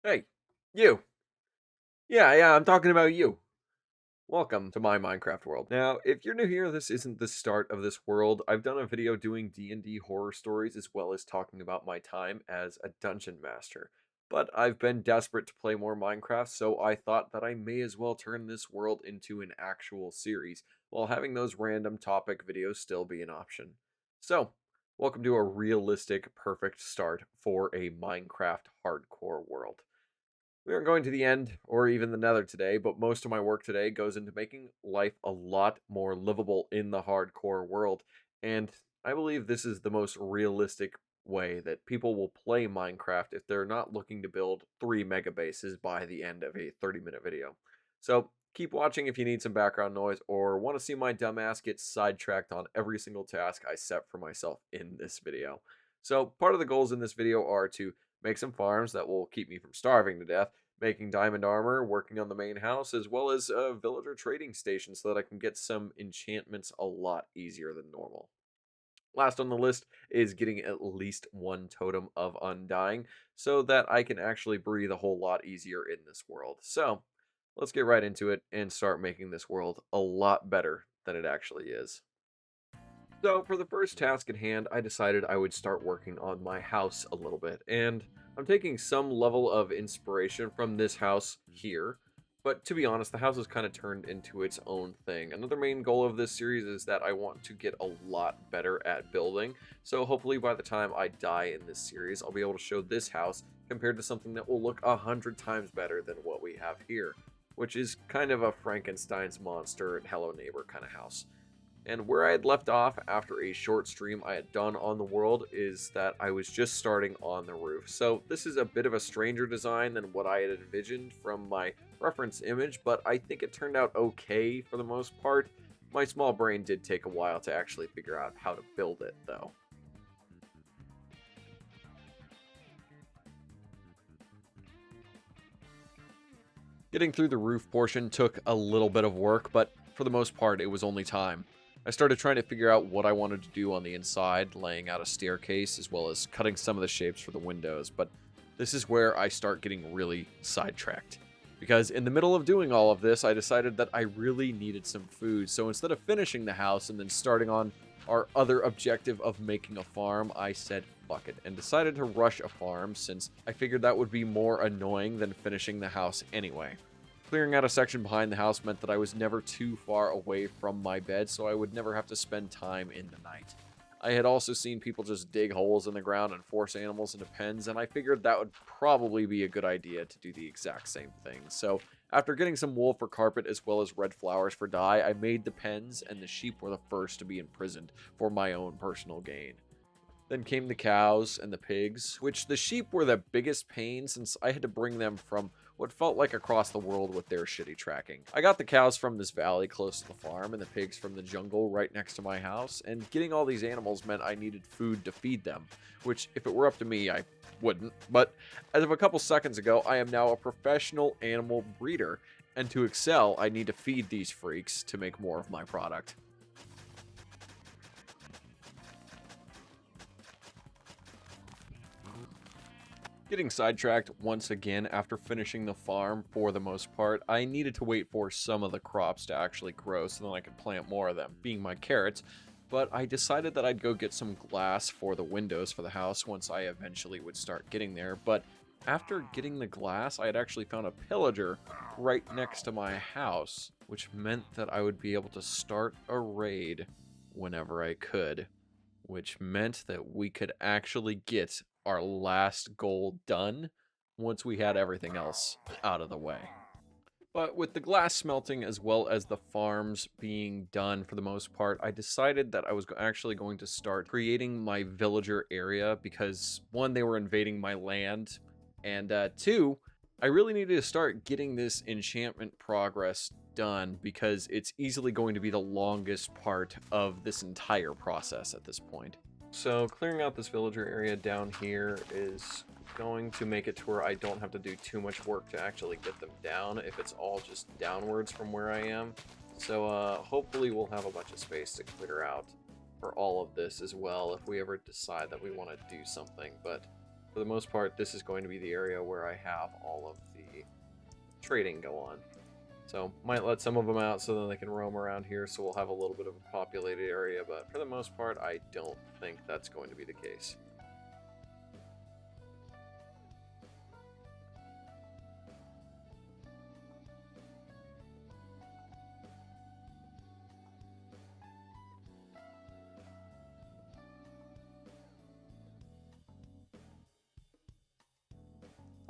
Hey, you. Yeah, I'm talking about you. Welcome to my Minecraft world. Now, if you're new here, this isn't the start of this world. I've done a video doing D&D horror stories as well as talking about my time as a dungeon master. But I've been desperate to play more Minecraft, so I thought that I may as well turn this world into an actual series, while having those random topic videos still be an option. So, welcome to a realistic, perfect start for a Minecraft hardcore world. We aren't going to the end or even the nether today, but most of my work today goes into making life a lot more livable in the hardcore world. And I believe this is the most realistic way that people will play Minecraft if they're not looking to build 3 megabases by the end of a 30-minute video. So keep watching if you need some background noise or want to see my dumbass get sidetracked on every single task I set for myself in this video. So part of the goals in this video are to make some farms that will keep me from starving to death, making diamond armor, working on the main house, as well as a villager trading station so that I can get some enchantments a lot easier than normal. Last on the list is getting at least one totem of undying so that I can actually breathe a whole lot easier in this world. So let's get right into it and start making this world a lot better than it actually is. So, for the first task at hand, I decided I would start working on my house a little bit, and I'm taking some level of inspiration from this house here. But to be honest, the house has kind of turned into its own thing. Another main goal of this series is that I want to get a lot better at building. So, hopefully, by the time I die in this series, I'll be able to show this house compared to something that will look 100 times better than what we have here, which is kind of a Frankenstein's monster and Hello Neighbor kind of house. And where I had left off after a short stream I had done on the world is that I was just starting on the roof. So this is a bit of a stranger design than what I had envisioned from my reference image, but I think it turned out okay for the most part. My small brain did take a while to actually figure out how to build it, though. Getting through the roof portion took a little bit of work, but for the most part, it was only time. I started trying to figure out what I wanted to do on the inside, laying out a staircase as well as cutting some of the shapes for the windows, but this is where I start getting really sidetracked. Because in the middle of doing all of this, I decided that I really needed some food, so instead of finishing the house and then starting on our other objective of making a farm, I said fuck it and decided to rush a farm since I figured that would be more annoying than finishing the house anyway. Clearing out a section behind the house meant that I was never too far away from my bed, so I would never have to spend time in the night. I had also seen people just dig holes in the ground and force animals into pens, and I figured that would probably be a good idea to do the exact same thing. So, after getting some wool for carpet as well as red flowers for dye, I made the pens, and the sheep were the first to be imprisoned for my own personal gain. Then came the cows and the pigs, which the sheep were the biggest pain since I had to bring them from what felt like across the world with their shitty tracking. I got the cows from this valley close to the farm and the pigs from the jungle right next to my house, and getting all these animals meant I needed food to feed them, which if it were up to me, I wouldn't. But as of a couple seconds ago, I am now a professional animal breeder, and to excel, I need to feed these freaks to make more of my product. Getting sidetracked once again after finishing the farm for the most part, I needed to wait for some of the crops to actually grow so then I could plant more of them, being my carrots. But I decided that I'd go get some glass for the windows for the house once I eventually would start getting there. But after getting the glass, I had actually found a pillager right next to my house, which meant that I would be able to start a raid whenever I could, which meant that we could actually get our last goal done once we had everything else out of the way. But with the glass smelting as well as the farms being done for the most part, I decided that I was actually going to start creating my villager area because one, they were invading my land, and two, I really needed to start getting this enchantment progress done because it's easily going to be the longest part of this entire process at this point. So clearing out this villager area down here is going to make it to where I don't have to do too much work to actually get them down if it's all just downwards from where I am. So hopefully we'll have a bunch of space to clear out for all of this as well if we ever decide that we want to do something. But For the most part, this is going to be the area where I have all of the trading go on. So, might let some of them out so then they can roam around here, so we'll have a little bit of a populated area, but for the most part, I don't think that's going to be the case.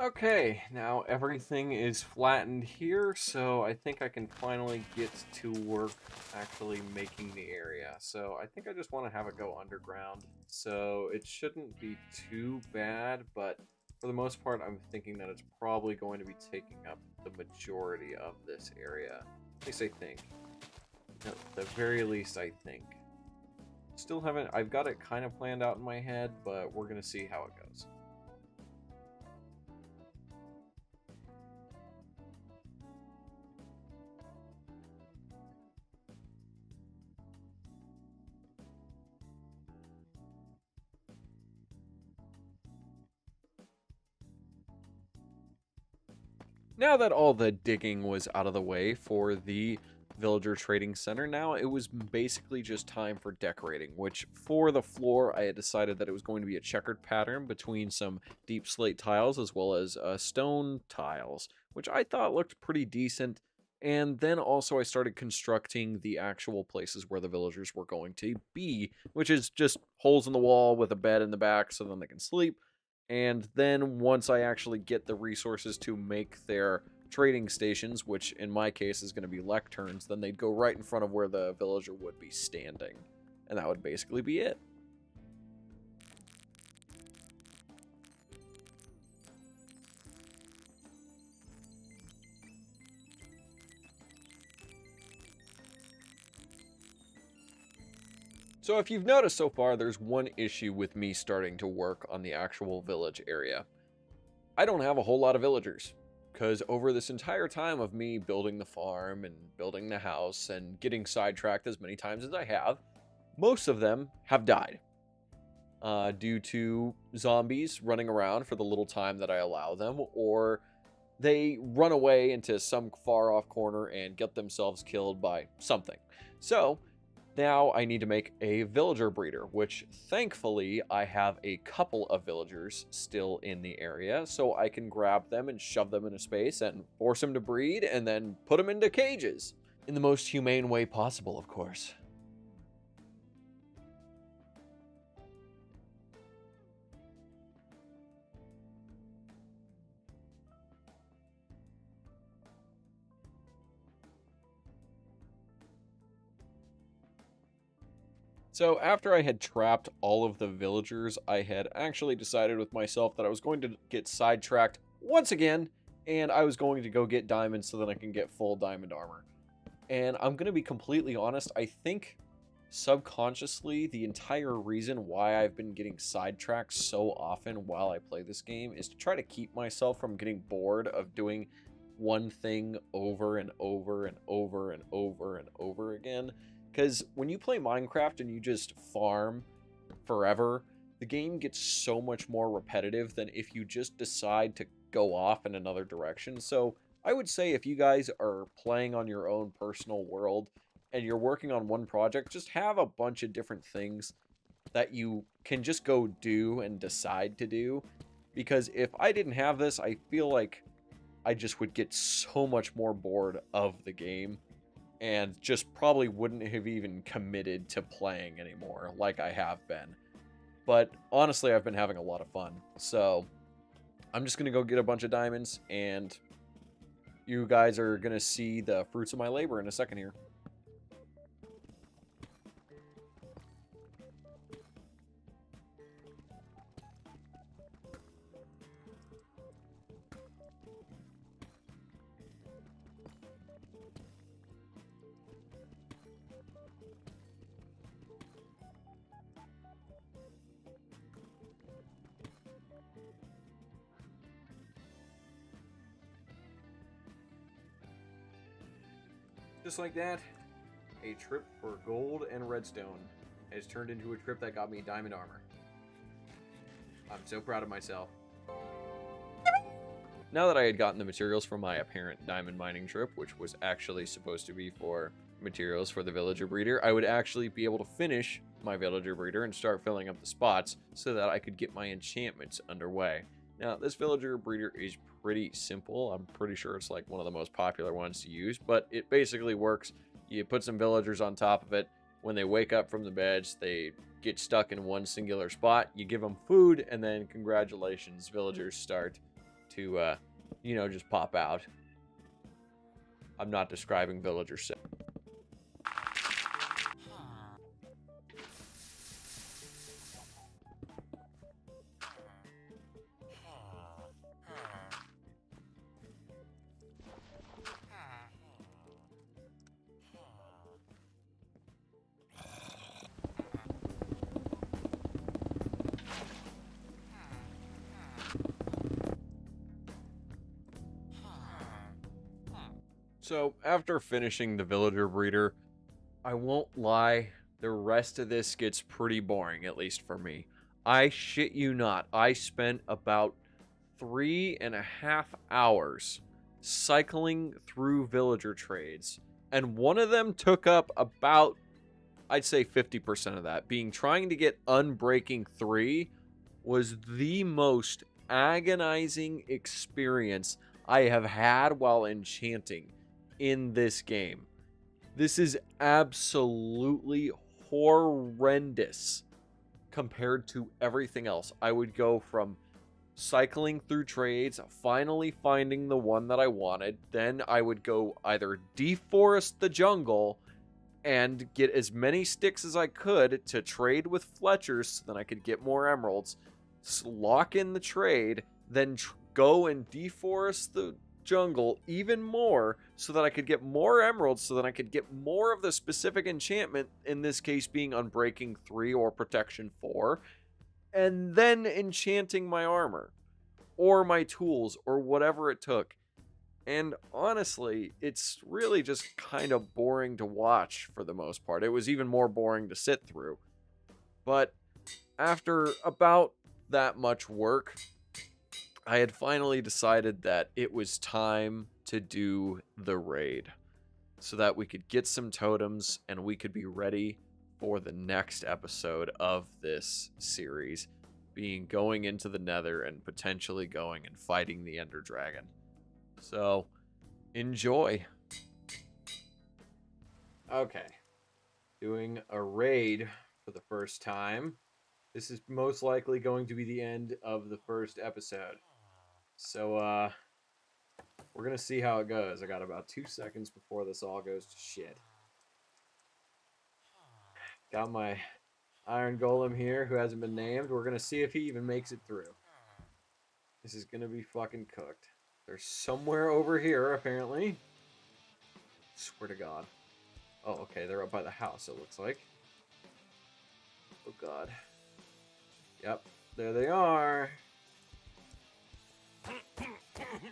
Okay, now everything is flattened here, so I think I can finally get to work actually making the area. So I think I just want to have it go underground, so it shouldn't be too bad, but for the most part, I'm thinking that it's probably going to be taking up the majority of this area. At least I think. At the very least, I think. Still haven't, I've got it kind of planned out in my head, but we're going to see how it goes. Now that all the digging was out of the way for the villager trading center, now it was basically just time for decorating, which for the floor I had decided that it was going to be a checkered pattern between some deep slate tiles as well as stone tiles, which I thought looked pretty decent. And then also I started constructing the actual places where the villagers were going to be, which is just holes in the wall with a bed in the back so then they can sleep. And then once I actually get the resources to make their trading stations, which in my case is going to be lecterns, then they'd go right in front of where the villager would be standing. And that would basically be it. So if you've noticed so far, there's one issue with me starting to work on the actual village area. I don't have a whole lot of villagers, because over this entire time of me building the farm and building the house and getting sidetracked as many times as I have, most of them have died due to zombies running around for the little time that I allow them, or they run away into some far off corner and get themselves killed by something. So now I need to make a villager breeder, which thankfully I have a couple of villagers still in the area, so I can grab them and shove them into space and force them to breed and then put them into cages. In the most humane way possible, of course. So after I had trapped all of the villagers, I had actually decided with myself that I was going to get sidetracked once again, and I was going to go get diamonds so that I can get full diamond armor. And I'm going to be completely honest, I think subconsciously the entire reason why I've been getting sidetracked so often while I play this game is to try to keep myself from getting bored of doing one thing over and over and over and over and over again. Because when you play Minecraft and you just farm forever, the game gets so much more repetitive than if you just decide to go off in another direction. So I would say if you guys are playing on your own personal world and you're working on one project, just have a bunch of different things that you can just go do and decide to do. Because if I didn't have this, I feel like I just would get so much more bored of the game and just probably wouldn't have even committed to playing anymore like I have been. But honestly, I've been having a lot of fun. So I'm just going to go get a bunch of diamonds, and you guys are going to see the fruits of my labor in a second here. Just like that, a trip for gold and redstone has turned into a trip that got me diamond armor. I'm so proud of myself. Now that I had gotten the materials from my apparent diamond mining trip, which was actually supposed to be for materials for the villager breeder, I would actually be able to finish my villager breeder and start filling up the spots so that I could get my enchantments underway. Now, this villager breeder is pretty simple. I'm pretty sure it's like one of the most popular ones to use, but it basically works. You put some villagers on top of it. When they wake up from the beds, they get stuck in one singular spot. You give them food, and then congratulations, villagers start to, you know, just pop out. I'm not describing villagers. So, after finishing the villager breeder, I won't lie, the rest of this gets pretty boring, at least for me. I shit you not, I spent about 3.5 hours cycling through villager trades, and one of them took up about, I'd say 50% of that. Trying to get Unbreaking 3 was the most agonizing experience I have had while enchanting in this game. This is absolutely horrendous compared to everything else. I would go from cycling through trades, finally finding the one that I wanted, then I would go either deforest the jungle and get as many sticks as I could to trade with Fletchers so that I could get more emeralds, lock in the trade, then go and deforest the jungle even more so that I could get more emeralds, so that I could get more of the specific enchantment, in this case being Unbreaking 3 or Protection 4, and then enchanting my armor or my tools or whatever it took. And honestly, it's really just kind of boring to watch for the most part. It was even more boring to sit through. But after about that much work, I had finally decided that it was time to do the raid so that we could get some totems and we could be ready for the next episode of this series, being going into the Nether and potentially going and fighting the Ender Dragon. So, enjoy. Okay. Doing a raid for the first time. This is most likely going to be the end of the first episode. So, we're going to see how it goes. I got about 2 seconds before this all goes to shit. Got my Iron Golem here, who hasn't been named. We're going to see if he even makes it through. This is going to be fucking cooked. They're somewhere over here, apparently. Swear to God. Oh, okay, they're up by the house, it looks like. Oh, God. Yep, there they are.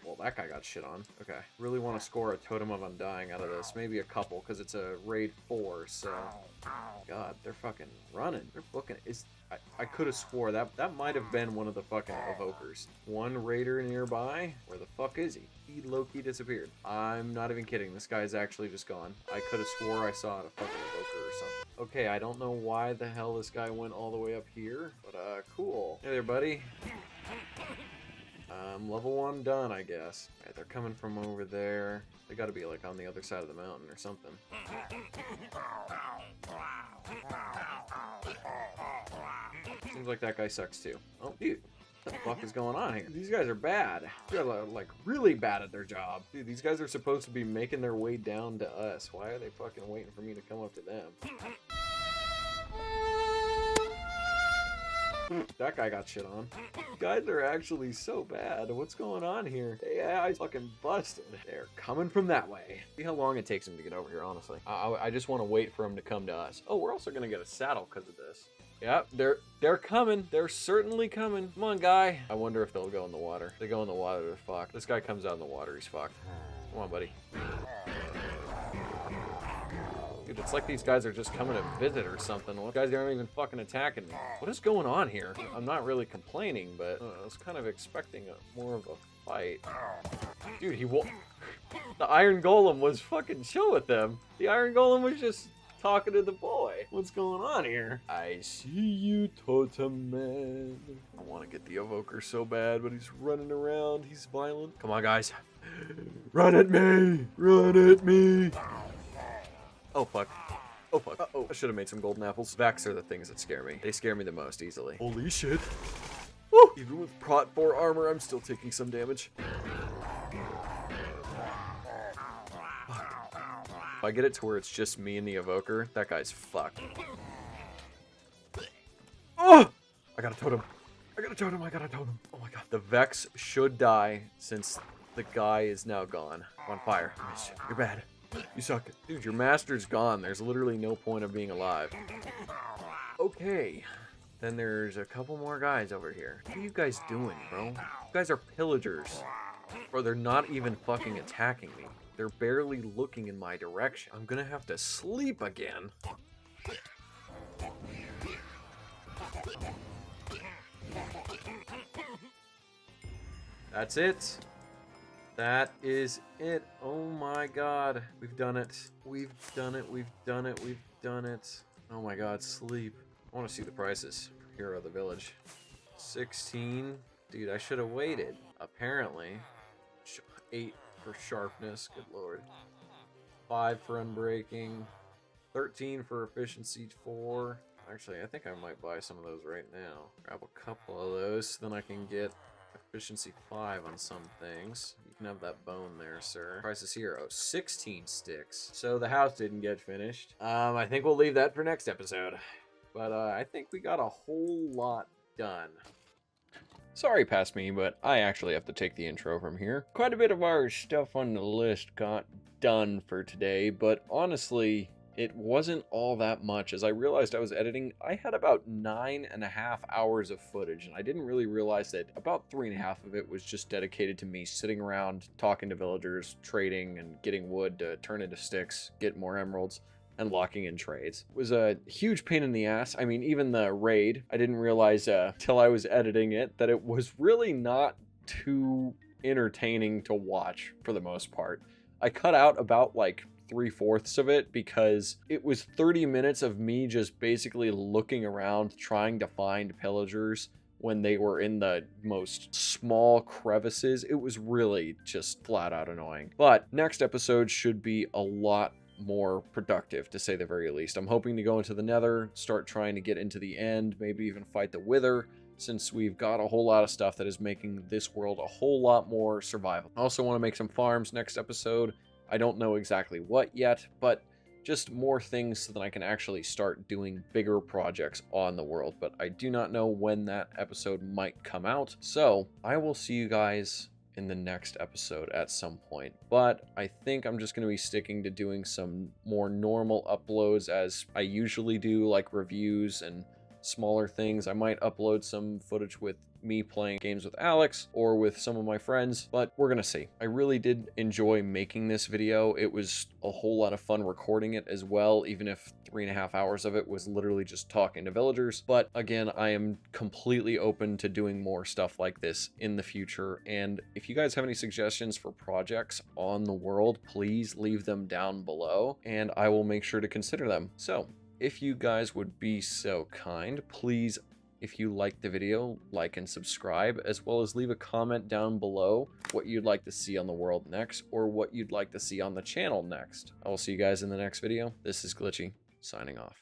Well, that guy got shit on. Okay, really want to score a Totem of Undying out of this. Maybe a couple, because it's a raid 4, so... God, they're fucking running. They're booking it. I could have swore that might have been one of the fucking evokers. One raider nearby? Where the fuck is he? He low-key disappeared. I'm not even kidding. This guy's actually just gone. I could have swore I saw a fucking evoker or something. Okay, I don't know why the hell this guy went all the way up here, but cool. Hey there, buddy. Level 1 done, I guess. Alright, they're coming from over there. They gotta be, like, on the other side of the mountain or something. Seems like that guy sucks, too. Oh, dude. What the fuck is going on here? These guys are bad. They're, like, really bad at their job. Dude, these guys are supposed to be making their way down to us. Why are they fucking waiting for me to come up to them? That guy got shit on. These guys are actually so bad. What's going on here? AI fucking busted. They're coming from that way. See how long it takes them to get over here, honestly. I just want to wait for them to come to us. Oh, we're also going to get a saddle because of this. Yep, they're coming. They're certainly coming. Come on, guy. I wonder if they'll go in the water. If they go in the water, they're fucked. This guy comes out in the water, he's fucked. Come on, buddy. Dude, it's like these guys are just coming to visit or something. These guys aren't even fucking attacking me. What is going on here? I'm not really complaining, but I was kind of expecting more of a fight. Dude, the Iron Golem was fucking chill with them. The Iron Golem was just talking to the boy. What's going on here? I see you, Totem Man. I want to get the Evoker so bad, but he's running around. He's violent. Come on, guys. Run at me! Run at me! Oh, fuck. Oh, fuck. Uh-oh. I should have made some golden apples. Vex are the things that scare me. They scare me the most easily. Holy shit. Woo! Even with Prot 4 armor, I'm still taking some damage. If I get it to where it's just me and the Evoker, that guy's fucked. Oh! I got a totem. I got a totem. I got a totem. Oh my god. The Vex should die since the guy is now gone. I'm on fire. You're bad. You suck. Dude, your master's gone. There's literally no point of being alive. Okay. Then there's a couple more guys over here. What are you guys doing, bro? You guys are pillagers. Bro, they're not even fucking attacking me. They're barely looking in my direction. I'm gonna have to sleep again. That's it. That is it. Oh my god. We've done it. We've done it. We've done it. We've done it. Oh my god, sleep. I want to see the prices for Hero of the Village. 16. Dude, I should have waited. Apparently. 8 for sharpness. Good lord. 5 for unbreaking. 13 for efficiency 4. Actually, I think I might buy some of those right now. Grab a couple of those, then I can get efficiency 5 on some things. You can have that bone there, sir. Price is hero. 16 sticks. So the house didn't get finished. I think we'll leave that for next episode. But I think we got a whole lot done. Sorry, past me, but I actually have to take the intro from here. Quite a bit of our stuff on the list got done for today, but honestly, it wasn't all that much. As I realized I was editing, I had about 9.5 hours of footage, and I didn't really realize that about 3.5 of it was just dedicated to me sitting around, talking to villagers, trading, and getting wood to turn into sticks, get more emeralds, and locking in trades. It was a huge pain in the ass. I mean, even the raid, I didn't realize till I was editing it that it was really not too entertaining to watch for the most part. I cut out about like 3/4 of it because it was 30 minutes of me just basically looking around trying to find pillagers when they were in the most small crevices. It was really just flat out annoying. But next episode should be a lot more productive, to say the very least. I'm hoping to go into the Nether, start trying to get into the end, maybe even fight the Wither, since we've got a whole lot of stuff that is making this world a whole lot more survivable. I also want to make some farms next episode. I don't know exactly what yet, but just more things so that I can actually start doing bigger projects on the world. But I do not know when that episode might come out, so I will see you guys in the next episode at some point. But I think I'm just going to be sticking to doing some more normal uploads as I usually do, like reviews and smaller things. I might upload some footage with me playing games with Alex or with some of my friends, but we're gonna see. I really did enjoy making this video. It was a whole lot of fun recording it as well, even if 3.5 hours of it was literally just talking to villagers. But again, I am completely open to doing more stuff like this in the future, and if you guys have any suggestions for projects on the world, please leave them down below and I will make sure to consider them. So if you guys would be so kind, please, if you liked the video, like and subscribe, as well as leave a comment down below what you'd like to see on the world next, or what you'd like to see on the channel next. I will see you guys in the next video. This is Glitchy, signing off.